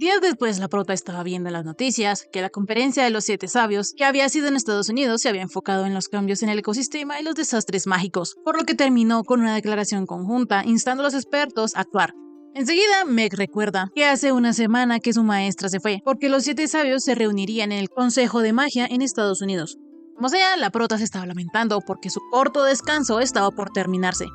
Días después, la prota estaba viendo en las noticias que la conferencia de los 7 sabios, que había sido en Estados Unidos, se había enfocado en los cambios en el ecosistema y los desastres mágicos, por lo que terminó con una declaración conjunta instando a los expertos a actuar. Enseguida, Meg recuerda que hace una semana que su maestra se fue, porque los 7 sabios se reunirían en el Consejo de Magia en Estados Unidos. Como sea, la prota se estaba lamentando porque su corto descanso estaba por terminarse.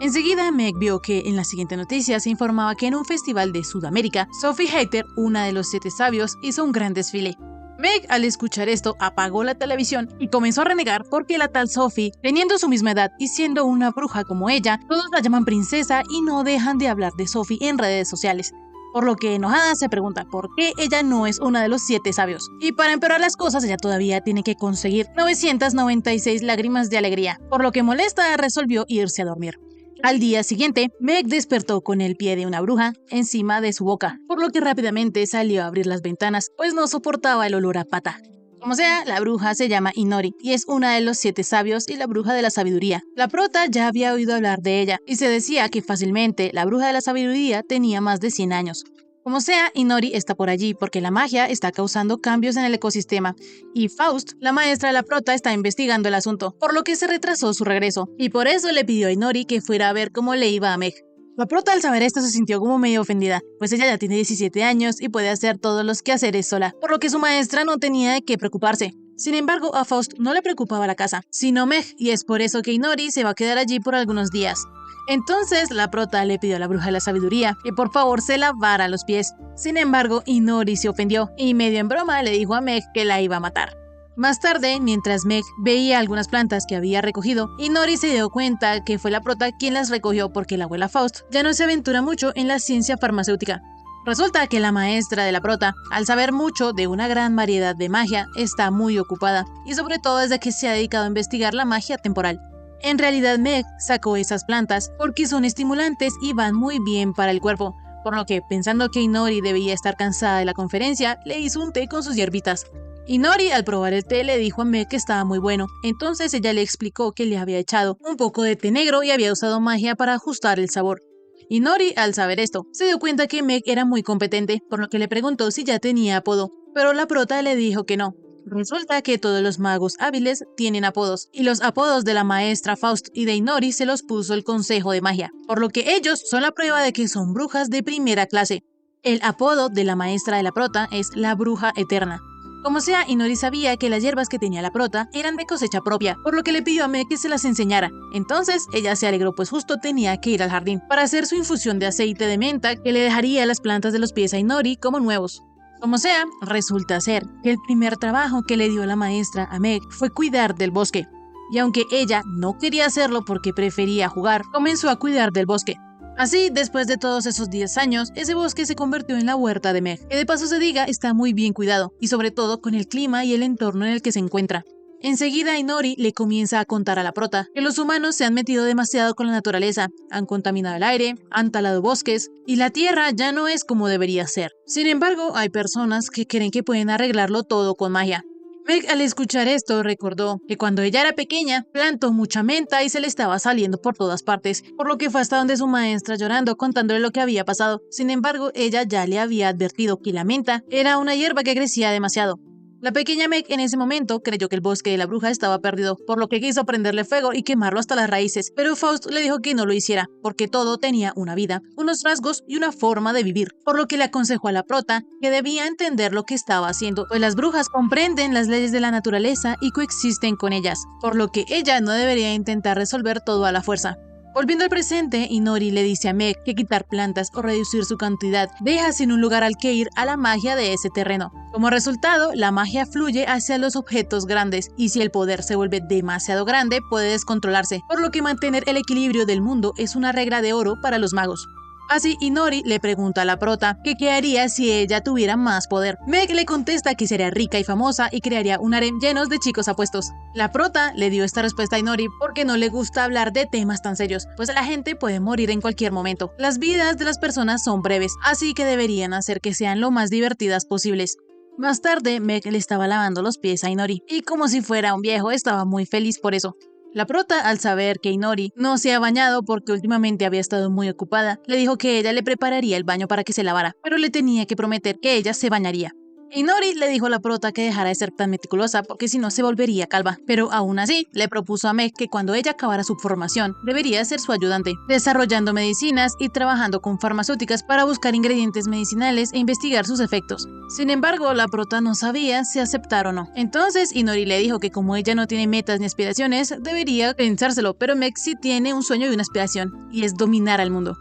Enseguida, Meg vio que en la siguiente noticia se informaba que en un festival de Sudamérica, Sophie Hayter, una de los 7 sabios, hizo un gran desfile. Meg, al escuchar esto, apagó la televisión y comenzó a renegar porque la tal Sophie, teniendo su misma edad y siendo una bruja como ella, todos la llaman princesa y no dejan de hablar de Sophie en redes sociales. Por lo que enojada se pregunta por qué ella no es una de los 7 sabios. Y para empeorar las cosas, ella todavía tiene que conseguir 996 lágrimas de alegría, por lo que molesta resolvió irse a dormir. Al día siguiente, Meg despertó con el pie de una bruja encima de su boca, por lo que rápidamente salió a abrir las ventanas, pues no soportaba el olor a pata. Como sea, la bruja se llama Inori y es una de los 7 sabios y la bruja de la sabiduría. La prota ya había oído hablar de ella y se decía que fácilmente la bruja de la sabiduría tenía más de 100 años. Como sea, Inori está por allí porque la magia está causando cambios en el ecosistema y Faust, la maestra de la prota, está investigando el asunto, por lo que se retrasó su regreso y por eso le pidió a Inori que fuera a ver cómo le iba a Meg. La prota al saber esto se sintió como medio ofendida, pues ella ya tiene 17 años y puede hacer todos los quehaceres sola, por lo que su maestra no tenía de qué preocuparse. Sin embargo, a Faust no le preocupaba la casa, sino Meg, y es por eso que Inori se va a quedar allí por algunos días. Entonces, la prota le pidió a la bruja de la sabiduría que por favor se lavara los pies. Sin embargo, Inori se ofendió y medio en broma le dijo a Meg que la iba a matar. Más tarde, mientras Meg veía algunas plantas que había recogido, Inori se dio cuenta que fue la prota quien las recogió porque la abuela Faust ya no se aventura mucho en la ciencia farmacéutica. Resulta que la maestra de la prota, al saber mucho de una gran variedad de magia, está muy ocupada, y sobre todo desde que se ha dedicado a investigar la magia temporal. En realidad, Meg sacó esas plantas porque son estimulantes y van muy bien para el cuerpo, por lo que, pensando que Inori debía estar cansada de la conferencia, le hizo un té con sus hierbitas. Inori, al probar el té, le dijo a Meg que estaba muy bueno, entonces ella le explicó que le había echado un poco de té negro y había usado magia para ajustar el sabor. Inori, al saber esto, se dio cuenta que Meg era muy competente, por lo que le preguntó si ya tenía apodo, pero la prota le dijo que no. Resulta que todos los magos hábiles tienen apodos, y los apodos de la maestra Faust y de Inori se los puso el Consejo de Magia, por lo que ellos son la prueba de que son brujas de primera clase. El apodo de la maestra de la prota es la Bruja Eterna. Como sea, Inori sabía que las hierbas que tenía la prota eran de cosecha propia, por lo que le pidió a Meg que se las enseñara. Entonces, ella se alegró pues justo tenía que ir al jardín para hacer su infusión de aceite de menta que le dejaría las plantas de los pies a Inori como nuevos. Como sea, resulta ser que el primer trabajo que le dio la maestra a Meg fue cuidar del bosque. Y aunque ella no quería hacerlo porque prefería jugar, comenzó a cuidar del bosque. Así, después de todos esos 10 años, ese bosque se convirtió en la huerta de Meg, que de paso se diga está muy bien cuidado, y sobre todo con el clima y el entorno en el que se encuentra. Enseguida Inori le comienza a contar a la prota que los humanos se han metido demasiado con la naturaleza, han contaminado el aire, han talado bosques y la tierra ya no es como debería ser. Sin embargo, hay personas que creen que pueden arreglarlo todo con magia. Meg, al escuchar esto, recordó que cuando ella era pequeña plantó mucha menta y se le estaba saliendo por todas partes, por lo que fue hasta donde su maestra llorando contándole lo que había pasado. Sin embargo, ella ya le había advertido que la menta era una hierba que crecía demasiado. La pequeña Meg en ese momento creyó que el bosque de la bruja estaba perdido, por lo que quiso prenderle fuego y quemarlo hasta las raíces, pero Faust le dijo que no lo hiciera, porque todo tenía una vida, unos rasgos y una forma de vivir, por lo que le aconsejó a la prota que debía entender lo que estaba haciendo, pues las brujas comprenden las leyes de la naturaleza y coexisten con ellas, por lo que ella no debería intentar resolver todo a la fuerza. Volviendo al presente, Inori le dice a Meg que quitar plantas o reducir su cantidad deja sin un lugar al que ir a la magia de ese terreno. Como resultado, la magia fluye hacia los objetos grandes y si el poder se vuelve demasiado grande puede descontrolarse, por lo que mantener el equilibrio del mundo es una regla de oro para los magos. Así, Inori le pregunta a la prota que qué haría si ella tuviera más poder. Meg le contesta que sería rica y famosa y crearía un harem llenos de chicos apuestos. La prota le dio esta respuesta a Inori porque no le gusta hablar de temas tan serios, pues la gente puede morir en cualquier momento. Las vidas de las personas son breves, así que deberían hacer que sean lo más divertidas posibles. Más tarde, Meg le estaba lavando los pies a Inori, y como si fuera un viejo, estaba muy feliz por eso. La prota, al saber que Inori no se ha bañado porque últimamente había estado muy ocupada, le dijo que ella le prepararía el baño para que se lavara, pero le tenía que prometer que ella se bañaría. Inori le dijo a la prota que dejara de ser tan meticulosa porque si no se volvería calva, pero aún así le propuso a Meg que cuando ella acabara su formación debería ser su ayudante, desarrollando medicinas y trabajando con farmacéuticas para buscar ingredientes medicinales e investigar sus efectos. Sin embargo, la prota no sabía si aceptar o no. Entonces Inori le dijo que como ella no tiene metas ni aspiraciones, debería pensárselo, pero Meg sí tiene un sueño y una aspiración, y es dominar al mundo.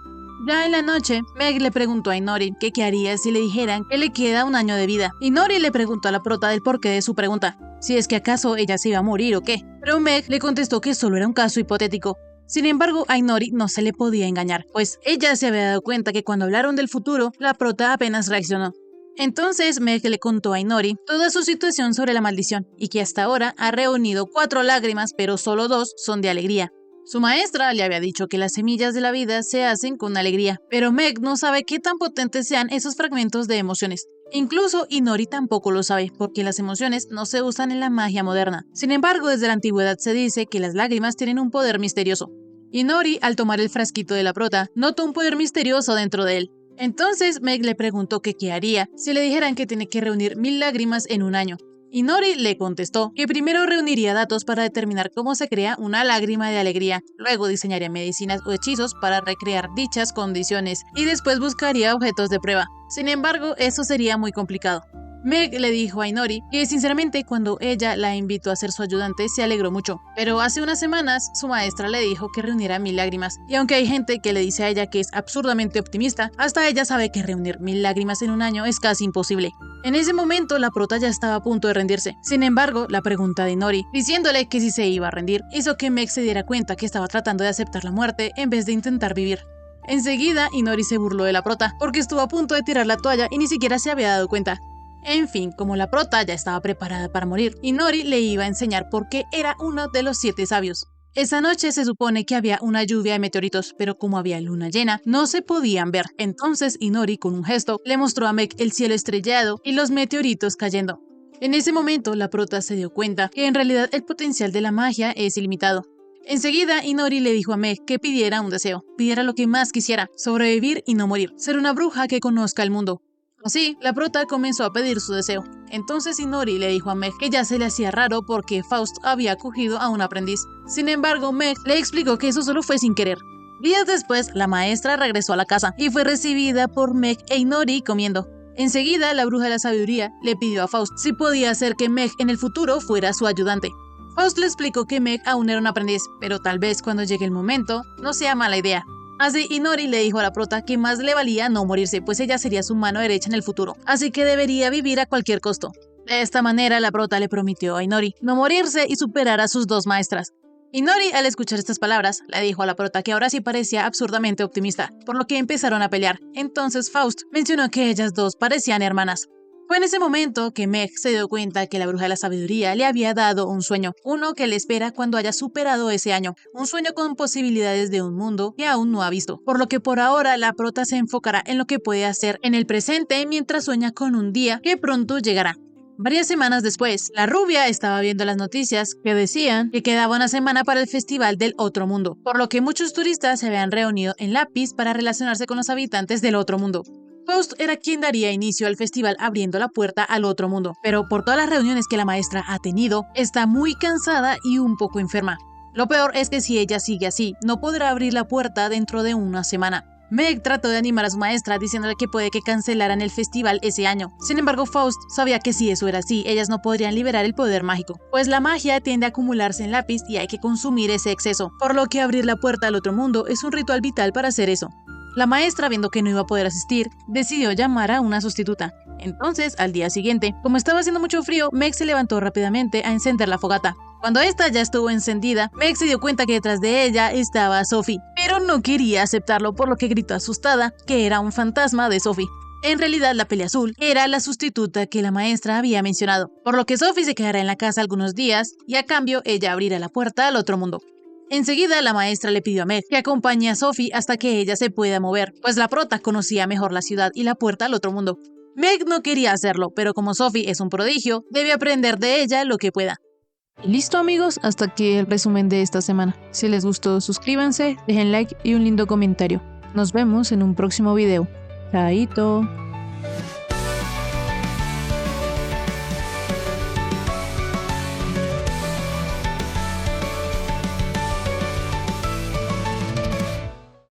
Ya en la noche, Meg le preguntó a Inori que qué haría si le dijeran que le queda un año de vida. Inori le preguntó a la prota del porqué de su pregunta, si es que acaso ella se iba a morir o qué. Pero Meg le contestó que solo era un caso hipotético. Sin embargo, a Inori no se le podía engañar, pues ella se había dado cuenta que cuando hablaron del futuro, la prota apenas reaccionó. Entonces Meg le contó a Inori toda su situación sobre la maldición y que hasta ahora ha reunido 4 lágrimas, pero solo 2 son de alegría. Su maestra le había dicho que las semillas de la vida se hacen con alegría, pero Meg no sabe qué tan potentes sean esos fragmentos de emociones. Incluso Inori tampoco lo sabe, porque las emociones no se usan en la magia moderna. Sin embargo, desde la antigüedad se dice que las lágrimas tienen un poder misterioso. Inori, al tomar el frasquito de la prota, notó un poder misterioso dentro de él. Entonces Meg le preguntó que qué haría si le dijeran que tiene que reunir 1000 lágrimas en un año. Inori le contestó que primero reuniría datos para determinar cómo se crea una lágrima de alegría, luego diseñaría medicinas o hechizos para recrear dichas condiciones y después buscaría objetos de prueba. Sin embargo, eso sería muy complicado. Meg le dijo a Inori que sinceramente cuando ella la invitó a ser su ayudante se alegró mucho, pero hace unas semanas su maestra le dijo que reuniera 1000 lágrimas, y aunque hay gente que le dice a ella que es absurdamente optimista, hasta ella sabe que reunir 1000 lágrimas en un año es casi imposible. En ese momento la prota ya estaba a punto de rendirse. Sin embargo, la pregunta de Inori, diciéndole que si se iba a rendir, hizo que Meg se diera cuenta que estaba tratando de aceptar la muerte en vez de intentar vivir. Enseguida, Inori se burló de la prota, porque estuvo a punto de tirar la toalla y ni siquiera se había dado cuenta. En fin, como la prota ya estaba preparada para morir, Inori le iba a enseñar por qué era uno de los 7 sabios. Esa noche se supone que había una lluvia de meteoritos, pero como había luna llena, no se podían ver. Entonces Inori, con un gesto, le mostró a Meg el cielo estrellado y los meteoritos cayendo. En ese momento, la prota se dio cuenta que en realidad el potencial de la magia es ilimitado. Enseguida, Inori le dijo a Meg que pidiera un deseo, pidiera lo que más quisiera, sobrevivir y no morir, ser una bruja que conozca el mundo. Así, la prota comenzó a pedir su deseo. Entonces Inori le dijo a Meg que ya se le hacía raro porque Faust había acogido a un aprendiz. Sin embargo, Meg le explicó que eso solo fue sin querer. Días después, la maestra regresó a la casa y fue recibida por Meg e Inori comiendo. Enseguida, la bruja de la sabiduría le pidió a Faust si podía hacer que Meg en el futuro fuera su ayudante. Faust le explicó que Meg aún era un aprendiz, pero tal vez cuando llegue el momento no sea mala idea. Así, Inori le dijo a la prota que más le valía no morirse, pues ella sería su mano derecha en el futuro, así que debería vivir a cualquier costo. De esta manera, la prota le prometió a Inori no morirse y superar a sus 2 maestras. Inori, al escuchar estas palabras, le dijo a la prota que ahora sí parecía absurdamente optimista, por lo que empezaron a pelear. Entonces Faust mencionó que ellas 2 parecían hermanas. Fue en ese momento que Meg se dio cuenta que la bruja de la sabiduría le había dado un sueño, uno que le espera cuando haya superado ese año, un sueño con posibilidades de un mundo que aún no ha visto, por lo que por ahora la prota se enfocará en lo que puede hacer en el presente mientras sueña con un día que pronto llegará. Varias semanas después, la rubia estaba viendo las noticias que decían que quedaba una semana para el festival del otro mundo, por lo que muchos turistas se habían reunido en Lápiz para relacionarse con los habitantes del otro mundo. Faust era quien daría inicio al festival abriendo la puerta al otro mundo, pero por todas las reuniones que la maestra ha tenido, está muy cansada y un poco enferma. Lo peor es que si ella sigue así, no podrá abrir la puerta dentro de una semana. Meg trató de animar a su maestra diciéndole que puede que cancelaran el festival ese año. Sin embargo, Faust sabía que si eso era así, ellas no podrían liberar el poder mágico, pues la magia tiende a acumularse en Lápiz y hay que consumir ese exceso, por lo que abrir la puerta al otro mundo es un ritual vital para hacer eso. La maestra, viendo que no iba a poder asistir, decidió llamar a una sustituta. Entonces, al día siguiente, como estaba haciendo mucho frío, Meg se levantó rápidamente a encender la fogata. Cuando esta ya estuvo encendida, Meg se dio cuenta que detrás de ella estaba Sophie, pero no quería aceptarlo, por lo que gritó asustada que era un fantasma de Sophie. En realidad, la peli azul era la sustituta que la maestra había mencionado, por lo que Sophie se quedará en la casa algunos días y a cambio ella abrirá la puerta al otro mundo. Enseguida, la maestra le pidió a Meg que acompañe a Sophie hasta que ella se pueda mover, pues la prota conocía mejor la ciudad y la puerta al otro mundo. Meg no quería hacerlo, pero como Sophie es un prodigio, debe aprender de ella lo que pueda. Y listo amigos, hasta aquí el resumen de esta semana. Si les gustó, suscríbanse, dejen like y un lindo comentario. Nos vemos en un próximo video. Chaito.